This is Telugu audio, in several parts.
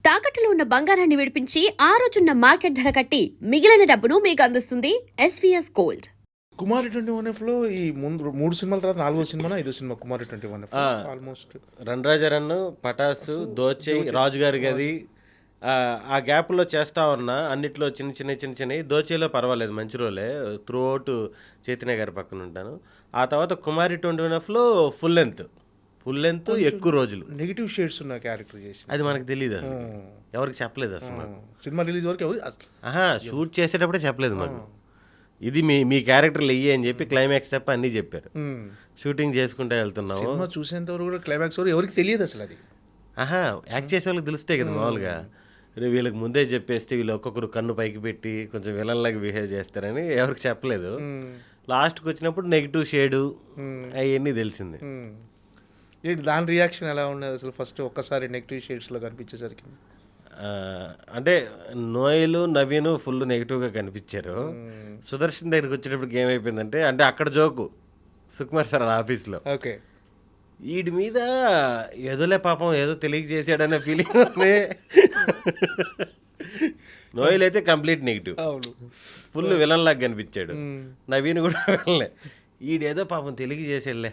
తాకట్టులో ఉన్న బంగారాన్ని విడిపించి ఆ రోజున్న మార్కెట్ ధర కట్టి మిగిలిన డబ్బును మీకు అందిస్తుంది ఎస్వీఎస్ గోల్డ్. కుమారి 21F లో ఈ ముందు 3 సినిమాల తర్వాత 4వ సినిమా 5వ సినిమా కుమారి 21F ఆల్మోస్ట్ రణరాజరన్, పటాసు, దోచే, రాజుగారి గది ఆ గ్యాప్లో చేస్తా ఉన్నా అన్నిట్లో చిన్న దోచేలో పర్వాలేదు, మంచి రోలే త్రూ అవుట్ చైతన్య గారి పక్కన ఉంటాను. ఆ తర్వాత కుమారి 21Fలో ఫుల్ లెంత్ ఎక్కువ రోజులు నెగిటివ్ షేడ్స్ ఉన్న క్యారెక్టర్ చేసి అది మనకు తెలియదు, ఎవరికి చెప్పలేదు అసలు. సినిమా రిలీజ్ వరకు షూట్ చేసేటప్పుడే చెప్పలేదు మాకు, ఇది మీ క్యారెక్టర్లు ఇయ్యి అని చెప్పి క్లైమాక్స్ తప్ప అన్నీ చెప్పారు. షూటింగ్ చేసుకుంటే వెళ్తున్నాము, సినిమా చూసేంత వరకు కూడా క్లైమాక్స్ వరకు ఎవరికి తెలియదు అసలు అది. యాక్ట్ చేసే వాళ్ళకి తెలుస్తాయి కదా మామూలుగా. వీళ్ళకి ముందే చెప్పేస్తే వీళ్ళు ఒక్కొక్కరు కన్ను పైకి పెట్టి కొంచెం విలన్లాగా బిహేవ్ చేస్తారని ఎవరికి చెప్పలేదు. లాస్ట్కి వచ్చినప్పుడు నెగిటివ్ షేడు అవన్నీ తెలిసింది. ఏంటి దాని రియాక్షన్ ఎలా ఉండదు అసలు ఫస్ట్ ఒక్కసారి నెగిటివ్ షేడ్స్లో కనిపించేసరికి? అంటే నోయలు నవీను ఫుల్ నెగిటివ్గా కనిపించారు. సుదర్శన్ దగ్గరికి వచ్చేటప్పుడు ఏమైపోయిందంటే, అంటే అక్కడ జోకు సుకుమార్ సార్ ఆఫీస్లో ఓకే వీడి మీద ఏదోలే పాపం ఏదో తెలియజేసాడనే ఫీలింగ్ ఉంది. నోయల్ అయితే కంప్లీట్ నెగిటివ్, ఫుల్ విలన్ లాగా కనిపించాడు. నవీన్ కూడా విలన్లే, ఈడేదో పాపం తెలియజేసాడులే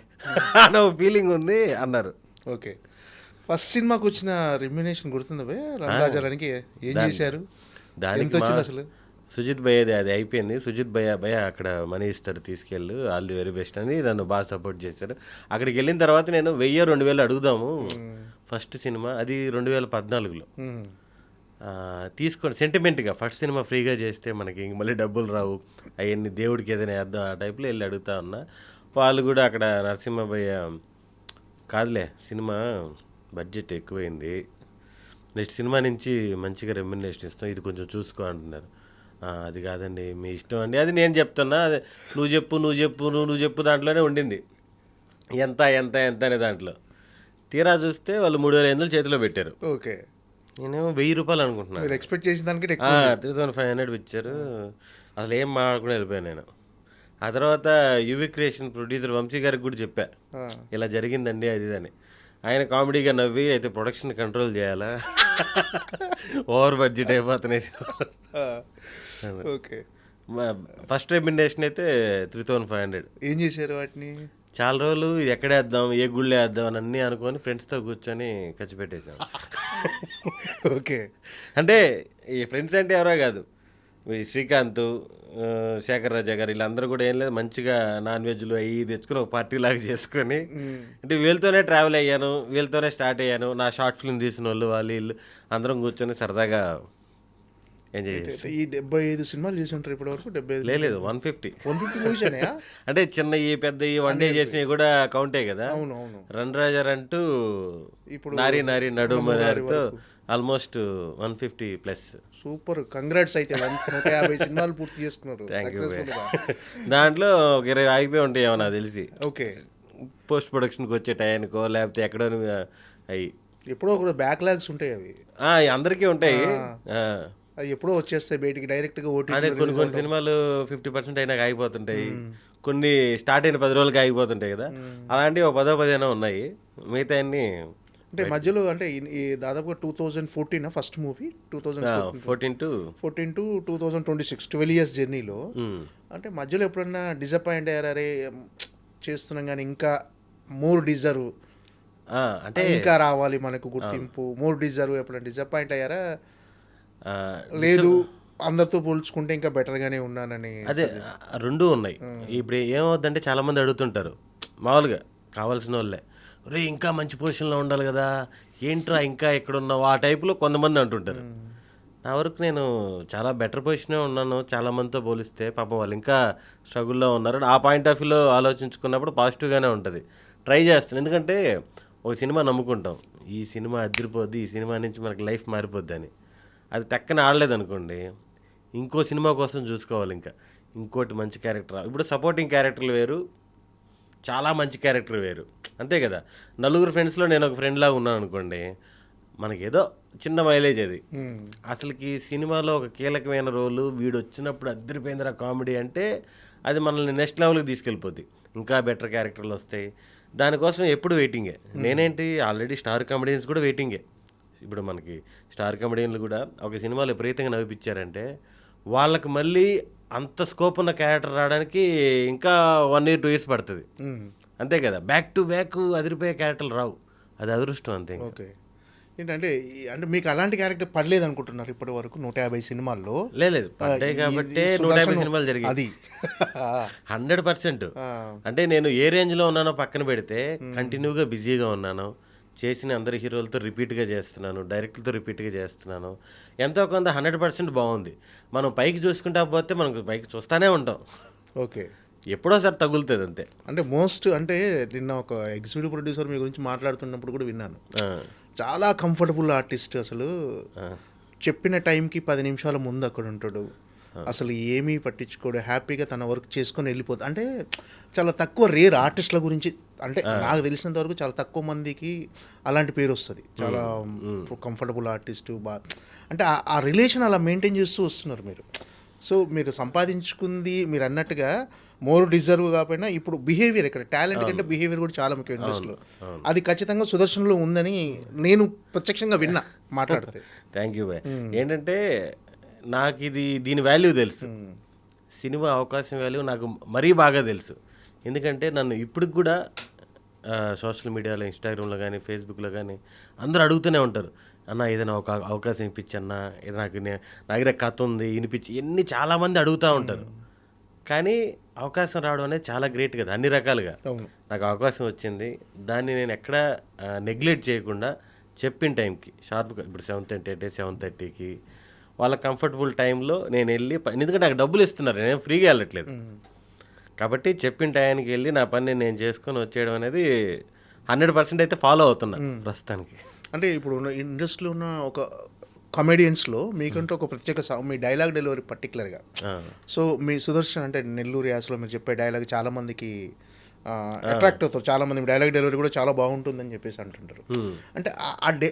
అన్న ఫీలింగ్ ఉంది అన్నారు. ఓకే, ఫస్ట్ సినిమాకి వచ్చిన రెమ్యునేషన్ గుర్తుందా భయ్య? రణరాజానికి ఏం చేశారు? దానికి అసలు సుజిత్ భయ్యది అది అయిపోయింది. సుజిత్ భయ్య అక్కడ మనీ ఇస్తారు, తీసుకెళ్ళు, ఆల్ ది వెరీ బెస్ట్ అని నన్ను బాగా సపోర్ట్ చేశారు. అక్కడికి వెళ్ళిన తర్వాత నేను 1000-2000 అడుగుదాము, ఫస్ట్ సినిమా అది 2014లో తీసుకోండి సెంటిమెంట్గా, ఫస్ట్ సినిమా ఫ్రీగా చేస్తే మనకి ఇంక మళ్ళీ డబ్బులు రావు, అవన్నీ దేవుడికి ఏదైనా వేద్దాం ఆ టైప్లో వెళ్ళి అడుగుతా ఉన్నా. వాళ్ళు కూడా అక్కడ నరసింహ భయ్య కాదులే సినిమా బడ్జెట్ ఎక్కువైంది, నెక్స్ట్ సినిమా నుంచి మంచిగా రెమ్యునరేషన్ ఇస్తాం, ఇది కొంచెం చూసుకో అంటున్నారు. అది కాదండి మీ ఇష్టం అండి, అది నేను చెప్తున్నా, నువ్వు చెప్పు దాంట్లోనే ఉండింది ఎంత ఎంత ఎంత అనే దాంట్లో. తీరా చూస్తే వాళ్ళు 3500 చేతిలో పెట్టారు. ఓకే, నేను 1000 రూపాయలు అనుకుంటున్నాను, ఎక్స్పెక్ట్ చేసిన దానికి 3500 ఇచ్చారు. అసలు ఏం మాట్లాడుకుని వెళ్ళిపోయాను నేను. ఆ తర్వాత యువి క్రియేషన్ ప్రొడ్యూసర్ వంశీ గారికి కూడా చెప్పా, ఇలా జరిగిందండి అది అని. ఆయన కామెడీగా నవ్వి, అయితే ప్రొడక్షన్ కంట్రోల్ చేయాలా, ఓవర్ బడ్జెట్ అయిపోతున్నాయి. ఓకే, ఫస్ట్ రెమ్యునరేషన్ అయితే 3500. ఏం చేశారు వాటిని? చాలా రోజులు ఇది ఎక్కడ వేద్దాం, ఏ గుళ్ళో వేద్దాం అని అన్నీ అనుకొని ఫ్రెండ్స్తో కూర్చొని ఖర్చు పెట్టేశాం. ఓకే, అంటే ఈ ఫ్రెండ్స్ అంటే ఎవరో కాదు, ఈ శ్రీకాంత్, శేఖర్ రాజా గారు, వీళ్ళందరూ కూడా ఏం లేదు, మంచిగా నాన్ వెజ్లు అవి తెచ్చుకుని ఒక పార్టీ లాగా చేసుకొని, అంటే వీళ్ళతోనే ట్రావెల్ అయ్యాను, వీళ్ళతోనే స్టార్ట్ అయ్యాను. నా షార్ట్ ఫిల్మ్ తీసిన వాళ్ళు వీళ్ళు అందరం కూర్చొని సరదాగా ఎంజాయ్ చేసి. ఈ 75 సినిమాలు చేసి ఉంటారు ఇప్పటి వరకు? 75 లేదు 150 మూవీస్ అంటే చిన్న ఈ పెద్ద ఈ వన్ డే చేసినవి కూడా కౌంటే కదా. అవును, రణరాజర్ అంటూ ఇప్పుడు నారి నడుమతో ఆల్మోస్ట్ 150+. Super, congrats. అయితే 150 సినిమాలు పూర్తి చేసుకున్నారు. దాంట్లో ఒక 20 ఆగిపోయి ఉంటాయి ఏమో నాకు తెలిసి. ఓకే, పోస్ట్ ప్రొడక్షన్కి వచ్చే టైంకో లేకపోతే ఎక్కడో అవి ఎప్పుడో ఒక బ్యాక్లాగ్స్ ఉంటాయి, అవి అందరికీ ఉంటాయి. అవి ఎప్పుడో వచ్చేస్తాయి బయటికి డైరెక్ట్గా. అంటే కొన్ని సినిమాలు 50% అయినాక ఆగిపోతుంటాయి, కొన్ని స్టార్ట్ అయిన 10 రోజులకి ఆగిపోతుంటాయి కదా, అలాంటివి ఒక 10-15 ఉన్నాయి. మిగతా అన్ని అంటే మధ్యలో, అంటే ఈ దాదాపుగా 2014 ఫస్ట్ మూవీ, 2014 to 2026 12 years జర్నీలో. అంటే మధ్యలో ఎప్పుడన్నా డిసప్పాయింట్ అయ్యారా? అరే చేస్తున్నాం కానీ ఇంకా మోర్ డిజర్వ్, అంటే ఇంకా రావాలి మనకు గుర్తింపు, మోర్ డిజర్వ్, ఎప్పుడన్నా డిసప్పాయింట్ అయ్యారా? లేదు, అందరితో పోల్చుకుంటే ఇంకా బెటర్గానే ఉన్నానని. అదే రెండూ ఉన్నాయి. ఇప్పుడు ఏమవుద్దంటే చాలామంది అడుగుతుంటారు మామూలుగా కావాల్సిన వాళ్ళే, రే ఇంకా మంచి పొజిషన్లో ఉండాలి కదా, ఏంట్రా ఇంకా ఎక్కడున్నావు, ఆ టైపులో కొంతమంది అంటుంటారు. నా వరకు నేను చాలా బెటర్ పొజిషనే ఉన్నాను చాలామందితో పోలిస్తే. పాపం వాళ్ళు ఇంకా స్ట్రగుల్లో ఉన్నారు. ఆ పాయింట్ ఆఫ్ వ్యూలో ఆలోచించుకున్నప్పుడు పాజిటివ్గానే ఉంటుంది. ట్రై చేస్తాను, ఎందుకంటే ఒక సినిమా నమ్ముకుంటాం, ఈ సినిమా అదిరిపోద్ది, ఈ సినిమా నుంచి మనకి లైఫ్ మారిపోద్ది అని. అది టక్కన ఆడలేదు అనుకోండి, ఇంకో సినిమా కోసం చూసుకోవాలి, ఇంకా ఇంకోటి మంచి క్యారెక్టర్. ఇప్పుడు సపోర్టింగ్ క్యారెక్టర్లు వేరు, చాలా మంచి క్యారెక్టర్ వేరు, అంతే కదా. నలుగురు ఫ్రెండ్స్లో నేను ఒక ఫ్రెండ్ లాగా ఉన్నాను అనుకోండి, మనకేదో చిన్న మైలేజ్ అది. అసలుకి సినిమాలో ఒక కీలకమైన రోలు వీడు వచ్చినప్పుడు అద్దరిపోయిందిరా కామెడీ అంటే, అది మనల్ని నెక్స్ట్ లెవెల్కి తీసుకెళ్ళిపోద్ది, ఇంకా బెటర్ క్యారెక్టర్లు వస్తాయి. దానికోసం ఎప్పుడు వెయిటింగే. నేనేంటి ఆల్రెడీ స్టార్ కామెడియన్స్ కూడా వెయిటింగే, ఇప్పుడు మనకి స్టార్ కమెడియన్లు కూడా ఒక సినిమాలో విపరీతంగా నవ్విపించారంటే వాళ్ళకి మళ్ళీ అంత స్కోప్ ఉన్న క్యారెక్టర్ రావడానికి ఇంకా 1 year 2 years పడుతుంది. అంతే కదా, బ్యాక్ టు బ్యాక్ అదిరిపోయే క్యారెక్టర్లు రావు, అది అదృష్టం అంతే. ఓకే, ఏంటంటే అంటే మీకు అలాంటి క్యారెక్టర్ పడలేదు అనుకుంటున్నారు ఇప్పటి వరకు 150 సినిమాల్లో? లేదు, పడ్డాయి కాబట్టి 150 సినిమాలు జరిగాయి. అది 100%. అంటే నేను ఏ రేంజ్లో ఉన్నానో పక్కన పెడితే కంటిన్యూగా బిజీగా ఉన్నాను, చేసిన అందరి హీరోలతో రిపీట్గా చేస్తున్నాను, డైరెక్టర్తో రిపీట్గా చేస్తున్నాను, ఎంతో కొంత 100% బాగుంది. మనం పైకి చూసుకుంటా పోతే మనం పైకి చూస్తూనే ఉంటాం. ఓకే, ఎప్పుడో సార్ తగులుతుంది అంతే. అంటే అంటే నిన్న ఒక ఎగ్జిక్యూటివ్ ప్రొడ్యూసర్ మీ గురించి మాట్లాడుతున్నప్పుడు కూడా విన్నాను, చాలా కంఫర్టబుల్ ఆర్టిస్ట్, అసలు చెప్పిన టైంకి 10 నిమిషాల ముందు అక్కడ ఉంటాడు, అసలు ఏమీ పట్టించుకోడు, హ్యాపీగా తన వర్క్ చేసుకొని వెళ్ళిపోతుంది. అంటే చాలా తక్కువ రేర్ ఆర్టిస్టుల గురించి, అంటే నాకు తెలిసినంత వరకు చాలా తక్కువ మందికి అలాంటి పేరు వస్తుంది, చాలా కంఫర్టబుల్ ఆర్టిస్టు అంటే ఆ రిలేషన్ అలా మెయింటైన్ చేస్తూ వస్తున్నారు మీరు. సో మీరు సంపాదించుకుంది మీరు అన్నట్టుగా మోర్ డిజర్వ్ కాకపోయినా ఇప్పుడు బిహేవియర్, ఇక్కడ టాలెంట్ కంటే బిహేవియర్ కూడా చాలా ముఖ్యం ఇండస్ట్రీలో, అది ఖచ్చితంగా సుదర్శన్లో ఉందని నేను ప్రత్యక్షంగా విన్నా మాట్లాడితే. Thank you bye. ఏంటంటే నాకు దీని వాల్యూ తెలుసు, సినిమా అవకాశం వాల్యూ నాకు మరీ బాగా తెలుసు. ఎందుకంటే నన్ను ఇప్పటికి కూడా సోషల్ మీడియాలో, ఇన్స్టాగ్రామ్లో కానీ ఫేస్బుక్లో కానీ అందరూ అడుగుతూనే ఉంటారు, అన్న ఏదైనా ఒక అవకాశం ఇప్పించన్నా, ఇది నాకు దగ్గర కథ ఉంది వినిపించి, ఇవన్నీ చాలామంది అడుగుతూ ఉంటారు. కానీ అవకాశం రావడం అనేది చాలా గ్రేట్ కదా, అన్ని రకాలుగా. నాకు అవకాశం వచ్చింది, దాన్ని నేను ఎక్కడా నెగ్లెక్ట్ చేయకుండా చెప్పిన టైంకి షార్ప్గా, ఇప్పుడు 7:30 అంటే 7:30కి వాళ్ళ కంఫర్టబుల్ టైంలో నేను వెళ్ళి, ఎందుకంటే నాకు డబ్బులు ఇస్తున్నారు, నేను ఫ్రీగా వెళ్ళట్లేదు కాబట్టి చెప్పిన టైంకి వెళ్ళి నా పని నేను చేసుకొని వచ్చేయడం అనేది 100% అయితే ఫాలో అవుతున్నా ప్రస్తుతానికి. అంటే ఇప్పుడు ఉన్న ఇండస్ట్రీలో ఉన్న ఒక కమెడియన్స్లో మీకంటూ ఒక ప్రత్యేక మీ డైలాగ్ డెలివరీ పర్టికులర్గా, సో మీ సుదర్శన్ అంటే నెల్లూరు యాసలో మీరు చెప్పే డైలాగ్ చాలామందికి అట్రాక్ట్ అవుతారు, చాలామంది డైలాగ్ డెలివరీ కూడా చాలా బాగుంటుందని చెప్పేసి అంటుంటారు. అంటే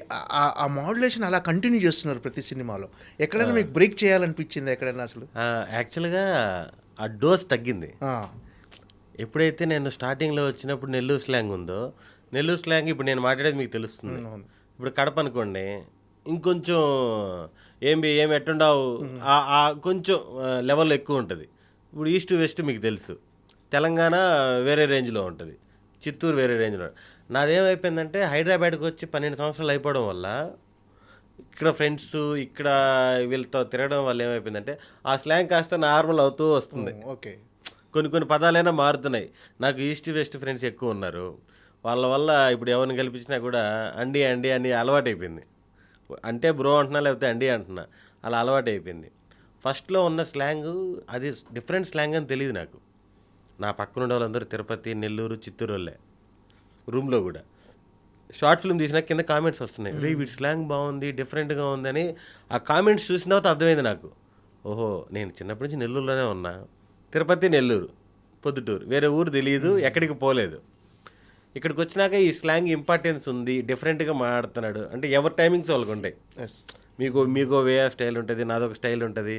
ఆ మాడ్యులేషన్ అలా కంటిన్యూ చేస్తున్నారు ప్రతి సినిమాలో. ఎక్కడైనా మీకు బ్రేక్ చేయాలనిపించింది ఎక్కడైనా? అసలు యాక్చువల్గా ఆ డోస్ తగ్గింది. ఎప్పుడైతే నేను స్టార్టింగ్లో వచ్చినప్పుడు నెల్లూరు స్లాంగ్ ఉందో, నెల్లూరు స్లాంగ్ ఇప్పుడు నేను మాట్లాడేది మీకు తెలుస్తుంది. ఇప్పుడు కడప అనుకోండి, ఇంకొంచెం ఏమి ఎట్టుండవు కొంచెం లెవెల్ ఎక్కువ ఉంటుంది. ఇప్పుడు ఈస్ట్ వెస్ట్ మీకు తెలుసు, తెలంగాణ వేరే రేంజ్లో ఉంటుంది, చిత్తూరు వేరే రేంజ్లో. నాదేమైపోయిందంటే హైదరాబాద్కి వచ్చి 12 సంవత్సరాలు అయిపోవడం వల్ల, ఇక్కడ ఫ్రెండ్స్ ఇక్కడ వీళ్ళతో తిరగడం వల్ల ఏమైపోయిందంటే ఆ స్లాంగ్ కాస్త నార్మల్ అవుతూ వస్తుంది. ఓకే, కొన్ని పదాలైనా మారుతున్నాయి. నాకు ఈస్ట్ వెస్ట్ ఫ్రెండ్స్ ఎక్కువ ఉన్నారు, వాళ్ళ వల్ల ఇప్పుడు ఎవరిని కల్పించినా కూడా అండి అని అలవాటు అయిపోయింది. అంటే బ్రో అంటున్నా, లేకపోతే అండి అంటున్నా, అలా అలవాటు అయిపోయింది. ఫస్ట్లో ఉన్న స్లాంగ్ అది డిఫరెంట్ స్లాంగ్ అని తెలియదు నాకు. నా పక్కన ఉండే వాళ్ళందరూ తిరుపతి, నెల్లూరు, చిత్తూరు వాళ్ళే. రూమ్లో కూడా షార్ట్ ఫిల్మ్ తీసినా కింద కామెంట్స్ వస్తున్నాయి, రే వీడి స్లాంగ్ బాగుంది, డిఫరెంట్గా ఉందని. ఆ కామెంట్స్ చూసిన తర్వాత అర్థమైంది నాకు, ఓహో నేను చిన్నప్పటి నుంచి నెల్లూరులోనే ఉన్నా, తిరుపతి, నెల్లూరు, పొద్దుటూరు, వేరే ఊరు తెలియదు, ఎక్కడికి పోలేదు. ఇక్కడికి వచ్చినాక ఈ స్లాంగ్ ఇంపార్టెన్స్ ఉంది, డిఫరెంట్గా మాట్లాడుతున్నాడు అంటే ఎవరి టైమింగ్స్ వాళ్ళకు ఉంటాయి. మీకు వే ఆఫ్ స్టైల్ ఉంటుంది, నాదొక స్టైల్ ఉంటుంది.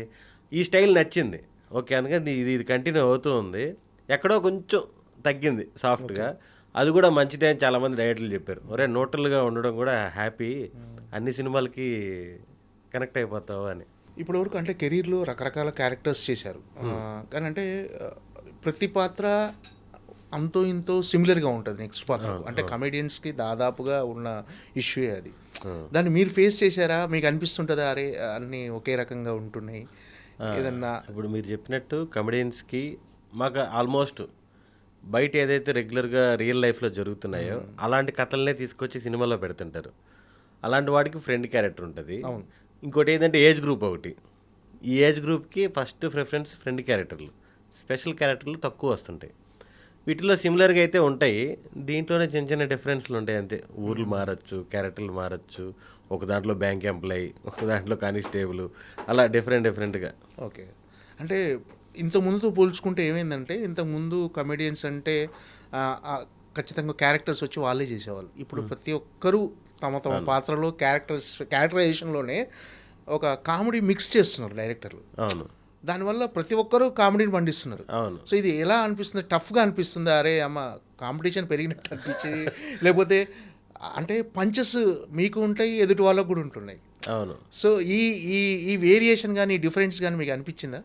ఈ స్టైల్ నచ్చింది, ఓకే, అందుకని ఇది కంటిన్యూ అవుతూ ఉంది. ఎక్కడో కొంచెం తగ్గింది సాఫ్ట్గా, అది కూడా మంచిదే అని చాలామంది డైరెక్టర్లు చెప్పారు. ఒరే న్యూట్రల్గా ఉండడం కూడా హ్యాపీ, అన్ని సినిమాలకి కనెక్ట్ అయిపోతావు అని. ఇప్పటి వరకు అంటే కెరీర్లో రకరకాల క్యారెక్టర్స్ చేశారు, కానీ అంటే ప్రతి పాత్ర అంతో ఇంతో సిమిలర్గా ఉంటుంది నెక్స్ట్ పాత్ర. అంటే కమెడియన్స్కి దాదాపుగా ఉన్న ఇష్యూ అది. దాన్ని మీరు ఫేస్ చేశారా? మీకు అనిపిస్తుంటుందా అరే అన్నీ ఒకే రకంగా ఉంటున్నాయి ఏదన్నా? ఇప్పుడు మీరు చెప్పినట్టు కమెడియన్స్కి మాకు ఆల్మోస్ట్ బయట ఏదైతే రెగ్యులర్గా రియల్ లైఫ్లో జరుగుతున్నాయో అలాంటి కథలనే తీసుకొచ్చి సినిమాలో పెడుతుంటారు. అలాంటి వాడికి ఫ్రెండ్ క్యారెక్టర్ ఉంటుంది. ఇంకోటి ఏంటంటే ఏజ్ గ్రూప్ ఒకటి. ఈ ఏజ్ గ్రూప్కి ఫస్ట్ ప్రిఫరెన్స్ ఫ్రెండ్ క్యారెక్టర్లు, స్పెషల్ క్యారెక్టర్లు తక్కువ వస్తుంటాయి. వీటిలో సిమిలర్గా అయితే ఉంటాయి, దీంట్లోనే చిన్న డిఫరెన్స్లు ఉంటాయి అంతే. ఊర్లు మారచ్చు, క్యారెక్టర్లు మారచ్చు, ఒక దాంట్లో బ్యాంక్ ఎంప్లాయీ, ఒక దాంట్లో కానిస్టేబుల్, అలా డిఫరెంట్గా. ఓకే, అంటే ఇంతకుముందుతో పోల్చుకుంటే ఏమైందంటే, ఇంతకుముందు కమెడియన్స్ అంటే ఖచ్చితంగా క్యారెక్టర్స్ వచ్చి వాళ్ళే చేసేవాళ్ళు. ఇప్పుడు ప్రతి ఒక్కరూ తమ పాత్రలో క్యారెక్టరైజేషన్లోనే ఒక కామెడీ మిక్స్ చేస్తున్నారు డైరెక్టర్లు. అవును, దానివల్ల ప్రతి ఒక్కరూ కామెడీని పండిస్తున్నారు. అవును. సో ఇది ఎలా అనిపిస్తుంది? టఫ్గా అనిపిస్తుందా? అరే అమ్మ కాంపిటీషన్ పెరిగినట్టు అనిపించింది, లేకపోతే అంటే పంచెస్ మీకు ఉంటాయి, ఎదుటి వాళ్ళకు కూడా ఉంటున్నాయి. అవును. సో ఈ ఈ ఈ వేరియేషన్ కానీ డిఫరెన్స్ కానీ మీకు అనిపించిందా?